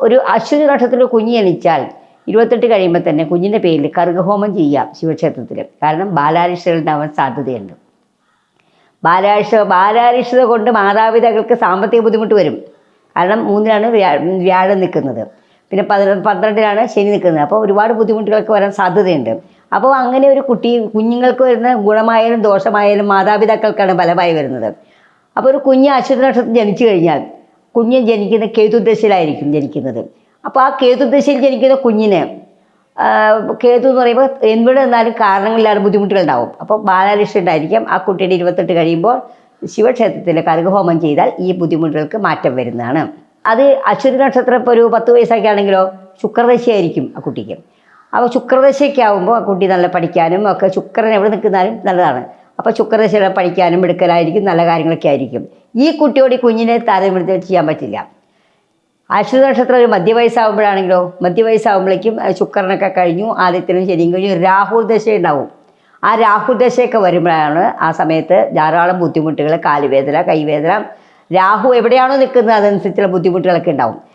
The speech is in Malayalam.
ഒരു അശ്വതി നക്ഷത്രത്തിൽ കുഞ്ഞ് ജനിച്ചാൽ 28 കഴിയുമ്പോൾ തന്നെ കുഞ്ഞിൻ്റെ പേരിൽ കർഗഹോമം ചെയ്യാം ശിവക്ഷേത്രത്തിൽ. കാരണം ബാലാരിഷ്ടകൾ ഉണ്ടാവാൻ സാധ്യതയുണ്ട്. ബാലാരിഷ്ടത കൊണ്ട് മാതാപിതാക്കൾക്ക് സാമ്പത്തിക ബുദ്ധിമുട്ട് വരും. കാരണം 3-ലാണ് വ്യാഴം നിൽക്കുന്നത്, പിന്നെ 12-ലാണ് ശനി നിൽക്കുന്നത്. അപ്പോൾ ഒരുപാട് ബുദ്ധിമുട്ടുകൾക്ക് വരാൻ സാധ്യതയുണ്ട്. അപ്പോൾ അങ്ങനെ ഒരു കുഞ്ഞുങ്ങൾക്ക് വരുന്ന ഗുണമായാലും ദോഷമായാലും മാതാപിതാക്കൾക്കാണ് ഫലമായി വരുന്നത്. അപ്പോൾ ഒരു കുഞ്ഞ് അശ്വതി നക്ഷത്രത്തിൽ ജനിച്ചു കഴിഞ്ഞാൽ കുഞ്ഞ് ജനിക്കുന്ന കേതുദശയിലായിരിക്കും ജനിക്കുന്നത്. അപ്പോൾ ആ കേതുദശയിൽ ജനിക്കുന്ന കുഞ്ഞിന് കേതു എന്ന് പറയുമ്പോൾ എവിടെ നിന്നാലും കാരണങ്ങളിലാണ് ബുദ്ധിമുട്ടുകൾ ഉണ്ടാവും. അപ്പോൾ ബാലാരിഷ്ടം ഉണ്ടായിരിക്കാം. ആ കുട്ടിയുടെ 28 കഴിയുമ്പോൾ ശിവക്ഷേത്രത്തിൽ കർഗഹോമം ചെയ്താൽ ഈ ബുദ്ധിമുട്ടുകൾക്ക് മാറ്റം വരുന്നതാണ്. അത് അശ്വതി നക്ഷത്രം ഇപ്പോൾ ഒരു 10 വയസ്സൊക്കെ ആണെങ്കിലോ ശുക്രദശയായിരിക്കും ആ കുട്ടിക്ക്. അപ്പോൾ ശുക്രദശയൊക്കെ ആകുമ്പോൾ ആ കുട്ടി നല്ല പഠിക്കാനും ഒക്കെ ശുക്രൻ എവിടെ നിൽക്കുന്നാലും നല്ലതാണ്. അപ്പോൾ ശുക്രദശ പഠിക്കാനും എടുക്കലായിരിക്കും, നല്ല കാര്യങ്ങളൊക്കെ ആയിരിക്കും. ഈ കുട്ടിയോട് ഈ കുഞ്ഞിനെ താരതമ്യം ചെയ്യാൻ പറ്റില്ല. അശ്വതി നക്ഷത്രം ഒരു മധ്യവയസ്സാകുമ്പോഴാണെങ്കിലോ മധ്യവയസ്സാകുമ്പോഴേക്കും ശുക്രനൊക്കെ കഴിഞ്ഞു, ആദിത്യനും ശനിയും കഴിഞ്ഞു, രാഹുദശ ഉണ്ടാവും. ആ രാഹുദശയൊക്കെ വരുമ്പോഴാണ് ആ സമയത്ത് ധാരാളം ബുദ്ധിമുട്ടുകൾ, കാലുവേദന, കൈവേദന. രാഹു എവിടെയാണോ നിൽക്കുന്നത് അതനുസരിച്ചുള്ള ബുദ്ധിമുട്ടുകളൊക്കെ ഉണ്ടാവും.